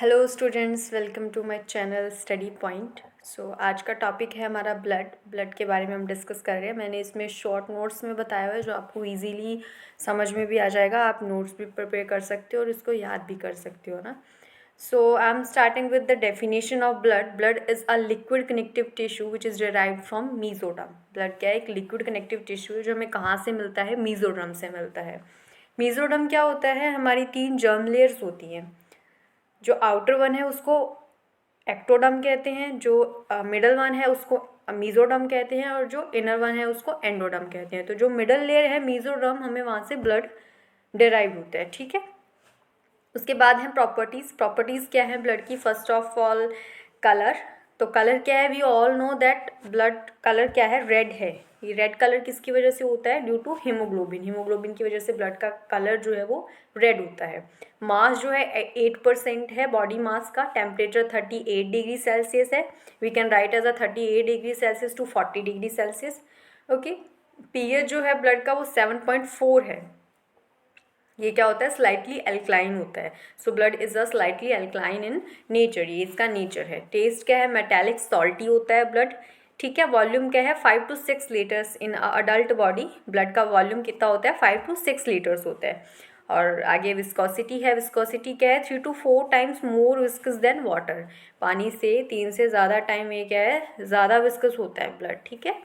Hello students, welcome to my channel study point. आज का topic है हमारा ब्लड के बारे में हम डिस्कस कर रहे हैं। मैंने इसमें शॉर्ट नोट्स में बताया हुआ है जो आपको इजीली समझ में भी आ जाएगा। आप नोट्स भी प्रिपेयर कर सकते हो और इसको याद भी कर सकते हो ना। I am starting with the definition of blood is a liquid connective tissue which is derived from mesoderm. Blood क्या है? एक लिक्विड कनेक्टिव टिश्यू है जो हमें कहाँ से मिलता है? मीजोडर्म से मिलता है। मीजोडर्म क्या होता है? हमारी 3 जर्म लेयर्स होती हैं। जो आउटर वन है उसको एक्टोडर्म कहते हैं, जो मिडल वन है उसको मीजोडर्म कहते हैं और जो इनर वन है उसको एंडोडर्म कहते हैं। तो जो मिडल लेयर है मीजोडर्म, हमें वहाँ से ब्लड डिराइव होता है। ठीक है। उसके बाद है प्रॉपर्टीज़ क्या है ब्लड की? First of all colour. तो कलर क्या है? We all know that blood colour क्या है? रेड है। ये रेड कलर किसकी वजह से होता है? Due to haemoglobin. हीमोग्लोबिन की वजह से ब्लड का कलर जो है वो रेड होता है। मास जो है 8% है बॉडी मास का। टेम्परेचर 38 डिग्री सेल्सियस है। We can write as a 38 degree Celsius to 40 degree Celsius. Okay. PH जो है ब्लड का वो 7.4 है। ये क्या होता है? स्लाइटली एल्कलाइन होता है। So blood is a slightly alkaline in nature. ये इसका नेचर है। टेस्ट क्या है? मेटालिक सॉल्टी होता है ब्लड। ठीक है। वॉल्यूम क्या है? 5 to 6 litres in adult body. Blood का वॉल्यूम कितना होता है? 5 to 6 लीटर्स होता है। और आगे विस्कोसिटी है। विस्कोसिटी क्या है? 3 to 4 times more viscous than water. पानी से 3 से ज़्यादा टाइम ये क्या है? ज़्यादा विस्कस होता है ब्लड। ठीक है।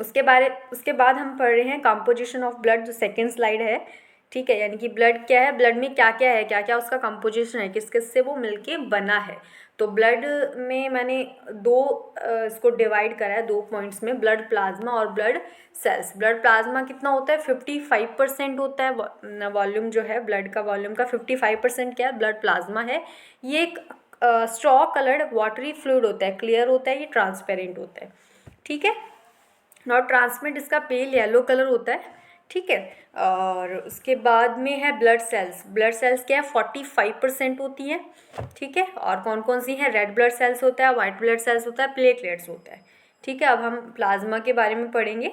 उसके बाद हम पढ़ रहे हैं कंपोजिशन ऑफ ब्लड, जो सेकंड स्लाइड है। ठीक है। यानी कि ब्लड क्या है? ब्लड में क्या क्या है, क्या क्या उसका कंपोजिशन है, किस किस से वो मिलके बना है। तो ब्लड में मैंने इसको डिवाइड करा है 2 पॉइंट्स में, ब्लड प्लाज्मा और ब्लड सेल्स। ब्लड प्लाज्मा कितना होता है? 55% होता है। वॉल्यूम जो है ब्लड का, वॉल्यूम का 55% क्या है? ब्लड प्लाज्मा है। ये एक स्ट्रॉ कलर्ड वाटरी फ्लूइड होता है, क्लियर होता है, ये ट्रांसपेरेंट होता है। ठीक है। नॉट ट्रांसमिट इसका पेल येलो कलर होता है। ठीक है। और उसके बाद में है ब्लड सेल्स। ब्लड सेल्स क्या है? 45% होती है। ठीक है। और कौन कौन सी हैं? रेड ब्लड सेल्स होता है, वाइट ब्लड सेल्स होता है, प्लेटलेट्स होता है। ठीक है। अब हम प्लाज्मा के बारे में पढ़ेंगे।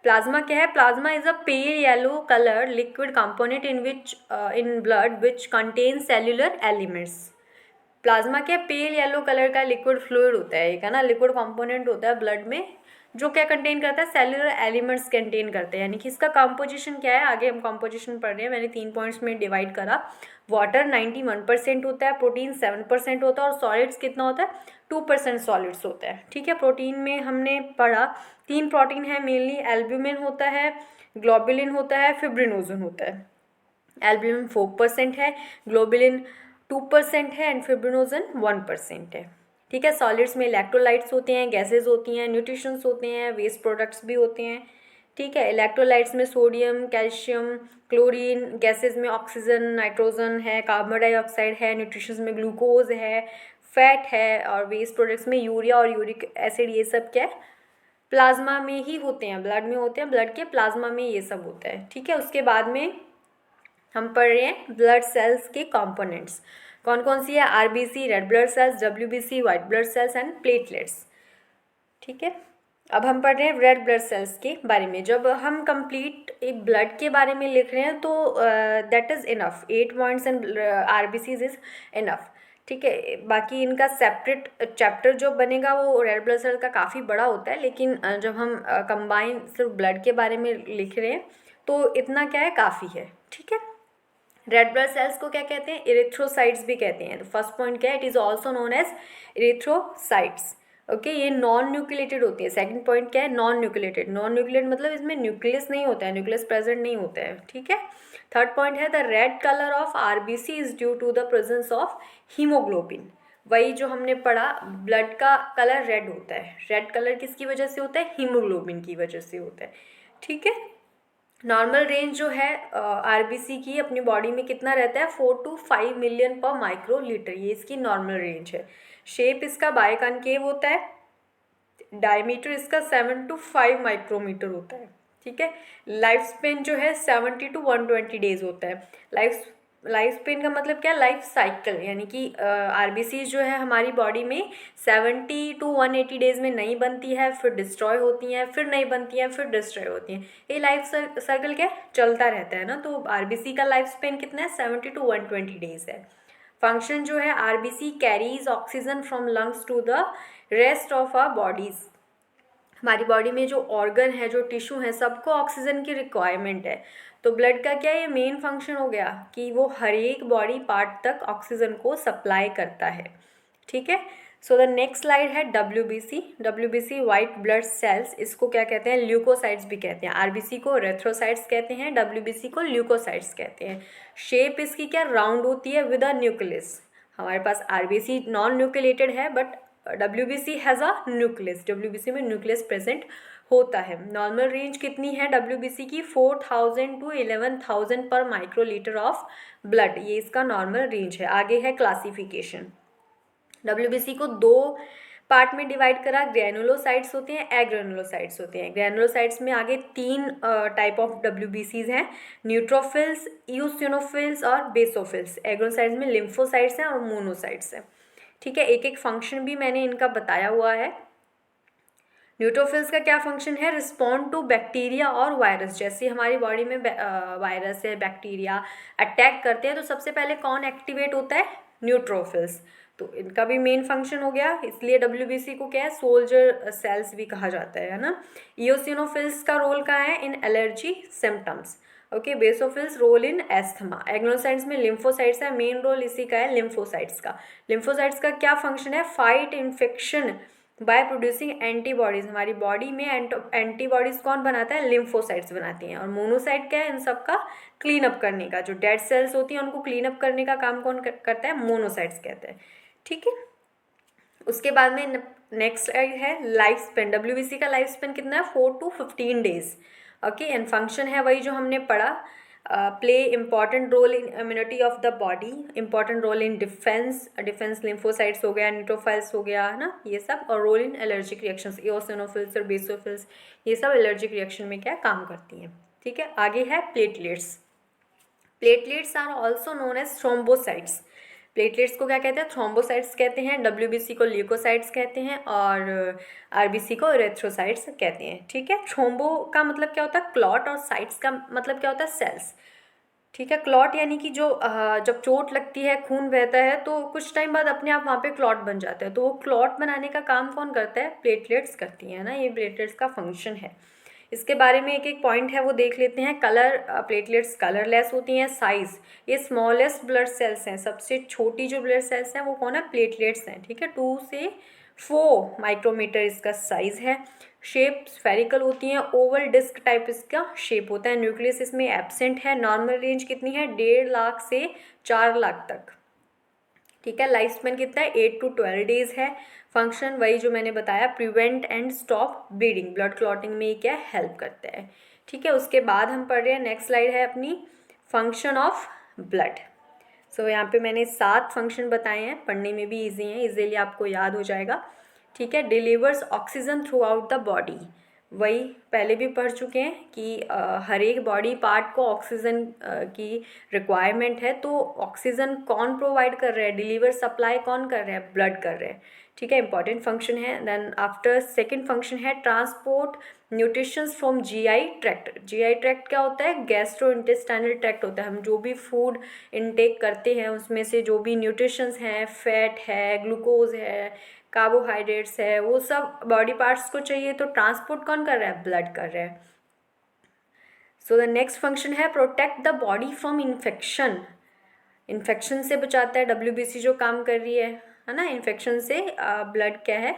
प्लाज्मा क्या है? Plasma is a pale yellow colour liquid component in blood which contain cellular elements. Plasma क्या? पेल येलो कलर का लिक्विड फ्लूइड होता है, एक है ना, लिक्विड कंपोनेंट होता है ब्लड में, जो क्या कंटेन करता है? सेल्युलर एलिमेंट्स कंटेन करते हैं। यानी कि इसका कंपोजिशन क्या है? आगे हम कंपोजिशन पढ़ रहे हैं, मैंने 3 पॉइंट्स में डिवाइड करा। वाटर 91% होता है, प्रोटीन 7% होता है और सॉलिड्स कितना होता है? 2% सॉलिड्स होता है। ठीक है। प्रोटीन में हमने पढ़ा 3 प्रोटीन है मेनली। एल्ब्यूमिन होता है, ग्लोबुलिन होता है, फिब्रिनोजन होता है। एल्ब्यूमिन 4% है, ग्लोबुलिन 2% है एंड फिब्रिनोजन 1% है। ठीक है। सॉलिड्स में इलेक्ट्रोलाइट्स होते हैं, गैसेज होती हैं, न्यूट्रिशंस होते हैं, वेस्ट प्रोडक्ट्स भी होते हैं। ठीक है। इलेक्ट्रोलाइट्स में सोडियम, कैल्शियम, क्लोरीन, गैसेज में ऑक्सीजन, नाइट्रोजन है, कार्बन डाइऑक्साइड है, न्यूट्रिशंस में ग्लूकोज है, फैट है, और वेस्ट प्रोडक्ट्स में यूरिया और यूरिक एसिड, ये सब क्या है? प्लाज्मा में ही होते हैं, ब्लड में होते हैं, ब्लड के प्लाज्मा में ये सब होता है। ठीक है। उसके बाद में हम पढ़ रहे हैं ब्लड सेल्स के कंपोनेंट्स। कौन कौन सी है? RBC, red blood cells, WBC, white blood cells and platelets. ठीक है। अब हम पढ़ रहे हैं रेड ब्लड सेल्स के बारे में। जब हम कंप्लीट एक ब्लड के बारे में लिख रहे हैं तो that is enough, 8 points and RBCs is enough. ठीक है। बाकी इनका सेपरेट चैप्टर जो बनेगा वो रेड ब्लड सेल का काफ़ी बड़ा होता है, लेकिन जब हम कंबाइन सिर्फ ब्लड के बारे में लिख रहे हैं तो इतना क्या है? काफ़ी है। ठीक है। रेड ब्लड सेल्स को क्या कहते हैं? इरिथ्रोसाइट्स भी कहते हैं। तो फर्स्ट पॉइंट क्या है? It is also known as erythrocytes. Okay. ये नॉन न्यूक्लिएटेड होती है। सेकंड पॉइंट क्या है? Non nucleated. नॉन न्यूक्लिएटेड मतलब इसमें न्यूक्लियस नहीं होता है, न्यूक्लियस प्रेजेंट नहीं होता है। ठीक है। थर्ड पॉइंट है the red colour of RBC is due to the presence of haemoglobin. वही जो हमने पढ़ा, ब्लड का कलर रेड होता है। रेड कलर किसकी वजह से होता है? हीमोग्लोबिन की वजह से होता है। ठीक है। नॉर्मल रेंज जो है आरबीसी की अपनी बॉडी में कितना रहता है? 4 to 5 मिलियन पर माइक्रो लीटर, ये इसकी नॉर्मल रेंज है। शेप इसका बायकॉन्केव होता है। डायमीटर इसका 7 to 5 माइक्रोमीटर होता है। ठीक है। लाइफ स्पेन जो है 70 to 120 डेज होता है। लाइफ स्पेन का मतलब क्या? लाइफ साइकिल, यानी कि आरबीसी जो है हमारी बॉडी में 70 to 180 डेज में नहीं बनती है, फिर डिस्ट्रॉय होती हैं, फिर नहीं बनती हैं, फिर डिस्ट्रॉय होती हैं। ये लाइफ सर्कल क्या चलता रहता है ना। तो आरबीसी का लाइफ स्पेन कितना है? 70 to 120 डेज है। फंक्शन जो है RBC carries oxygen from lungs to the rest of our bodies. हमारी बॉडी में जो ऑर्गन है, जो टिश्यू है, सबको ऑक्सीजन की रिक्वायरमेंट है। तो ब्लड का क्या ये मेन फंक्शन हो गया कि वो हर एक बॉडी पार्ट तक ऑक्सीजन को सप्लाई करता है। ठीक है। सो द नेक्स्ट स्लाइड है WBC. WBC white blood cells, इसको क्या कहते हैं, ल्यूकोसाइट्स भी कहते हैं। आरबीसी को एरिथ्रोसाइट्स कहते हैं, डब्ल्यूबीसी को ल्यूकोसाइट्स कहते हैं। शेप इसकी क्या राउंड होती है विद अ न्यूक्लियस। हमारे पास आरबीसी नॉन न्यूक्लिएटेड है but WBC has a nucleus. WBC में न्यूक्लियस प्रेजेंट होता है। नॉर्मल रेंज कितनी है डब्ल्यूबीसी की, 4000 टू 11000 पर माइक्रोलीटर ऑफ ब्लड, ये इसका नॉर्मल रेंज है। आगे है क्लासिफिकेशन। डब्ल्यूबीसी को दो पार्ट में डिवाइड करा, ग्रैनुलोसाइट्स होते हैं, एग्रेनुलोसाइट्स होते हैं। ग्रैनुलोसाइट्स में आगे तीन टाइप ऑफ डब्ल्यूबीसीज हैं, न्यूट्रोफिल्स, इओसिनोफिल्स और बेसोफिल्स। एग्रेनुलोसाइट्स में लिम्फोसाइट्स हैं और मोनोसाइट्स हैं। ठीक है, एक एक फंक्शन भी मैंने इनका बताया हुआ है। न्यूट्रोफिल्स का क्या फंक्शन है, रिस्पॉन्ड टू बैक्टीरिया और वायरस। जैसे हमारी बॉडी में वायरस है, बैक्टीरिया अटैक करते हैं तो सबसे पहले कौन एक्टिवेट होता है, न्यूट्रोफिल्स। तो इनका भी मेन फंक्शन हो गया, इसलिए डब्ल्यूबीसी को क्या है, सोल्जर सेल्स भी कहा जाता है ना। इओसिनोफिल्स का रोल क्या है, in allergy symptoms. Okay, basophils role in asthma. Agranulocytes में लिम्फोसाइट्स है, मेन रोल इसी का है लिम्फोसाइट्स का। लिम्फोसाइट्स का क्या फंक्शन है, fight infection by producing antibodies. हमारी बॉडी में एंटीबॉडीज कौन बनाता है, लिम्फोसाइट्स बनाती हैं। और मोनोसाइट क्या है, इन सब का क्लीन अप करने का, जो डेड सेल्स होती हैं उनको क्लीन अप करने का काम कौन करता है, मोनोसाइट्स कहते हैं। ठीक है, उसके बाद में नेक्स्ट है लाइफ स्पेन। डब्ल्यूबीसी का लाइफ स्पेन कितना है, 4 to 15 days. Okay, and function है वही जो हमने पढ़ा, play important role in immunity of the body, important role in defence lymphocytes हो गया, न्यूट्रोफाइल्स हो गया, है ना, ये सब। और role in allergic reactions, eosinophils और बेसोफिल्स, ये सब एलर्जिक रिएक्शन में क्या काम करती हैं। ठीक है, आगे है platelets. Platelets are also known as thrombocytes. Platelets को क्या कहते हैं, थ्रोम्बोसाइट्स कहते हैं। डब्ल्यूबीसी को ल्यूकोसाइट्स कहते हैं और आरबीसी को एरिथ्रोसाइट्स कहते हैं। ठीक है, थ्रोम्बो का मतलब क्या होता है, क्लॉट, और साइट्स का मतलब क्या होता है, सेल्स। ठीक है, क्लॉट यानी कि जो जब चोट लगती है, खून बहता है तो कुछ टाइम बाद अपने आप वहाँ पे क्लॉट बन जाता है। तो वो क्लॉट बनाने का काम कौन करता है, प्लेटलेट्स करती हैं ना, ये प्लेटलेट्स का फंक्शन है। इसके बारे में एक एक पॉइंट है वो देख लेते हैं। कलर, प्लेटलेट्स कलरलेस होती हैं। साइज़, ये स्मॉलेस्ट ब्लड सेल्स हैं, सबसे छोटी जो ब्लड सेल्स हैं वो कौन है, प्लेटलेट्स हैं। ठीक है, 2 से 4 माइक्रोमीटर इसका साइज़ है। शेप स्फेरिकल होती हैं, ओवल डिस्क टाइप इसका शेप होता है। न्यूक्लियस इसमें एब्सेंट है। नॉर्मल रेंज कितनी है, 1.5 लाख से 4 लाख तक। ठीक है, लाइफ स्पेन कितना है, 8 to 12 डेज है। फंक्शन वही जो मैंने बताया, prevent and stop bleeding, blood clotting में क्या हेल्प करता है। ठीक है, उसके बाद हम पढ़ रहे हैं, नेक्स्ट स्लाइड है अपनी, फंक्शन ऑफ ब्लड। सो यहाँ पे मैंने 7 फंक्शन बताए हैं, पढ़ने में भी ईजी हैं, इजीली आपको याद हो जाएगा। ठीक है, delivers oxygen through out the body, वही पहले भी पढ़ चुके हैं कि हर एक बॉडी पार्ट को ऑक्सीजन की रिक्वायरमेंट है। तो ऑक्सीजन कौन प्रोवाइड कर रहा है, डिलीवर सप्लाई कौन कर रहा है, ब्लड कर रहा है। ठीक है, इंपॉर्टेंट फंक्शन है। देन आफ्टर सेकंड फंक्शन है transport nutritions from GI tract. GI tract क्या होता है, गैस्ट्रो इंटेस्टाइनल ट्रैक्ट होता है। हम जो भी फूड इनटेक करते हैं उसमें से जो भी न्यूट्रिशंस हैं, फैट है, ग्लूकोज है, कार्बोहाइड्रेट्स है, वो सब बॉडी पार्ट्स को चाहिए, तो ट्रांसपोर्ट कौन कर रहा है, ब्लड कर रहा है। सो द नेक्स्ट फंक्शन है protect the body from infection, infection से बचाता है डब्ल्यूबीसी जो काम कर रही है ना, इन्फेक्शन से ब्लड क्या है,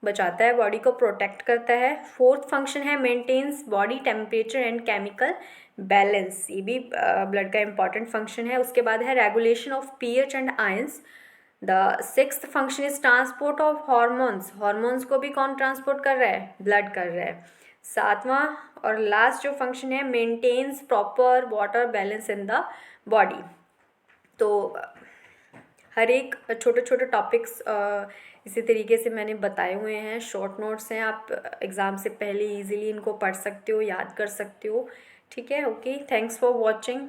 बचाता है, बॉडी को प्रोटेक्ट करता है। फोर्थ फंक्शन है maintains body temperature and chemical balance, ये भी ब्लड का इंपॉर्टेंट फंक्शन है। उसके बाद है regulation of pH and ions. The sixth function is transport of hormones, hormones को भी कौन ट्रांसपोर्ट कर रहा है, ब्लड कर रहा है। सातवां और लास्ट जो फंक्शन है maintains proper water balance in the body. तो हर एक छोटे छोटे टॉपिक्स इसी तरीके से मैंने बताए हुए हैं, शॉर्ट नोट्स हैं, आप एग्ज़ाम से पहले इजीली इनको पढ़ सकते हो, याद कर सकते हो। ठीक है, ओके, थैंक्स फॉर वॉचिंग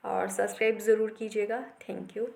और सब्सक्राइब ज़रूर कीजिएगा। Thank you.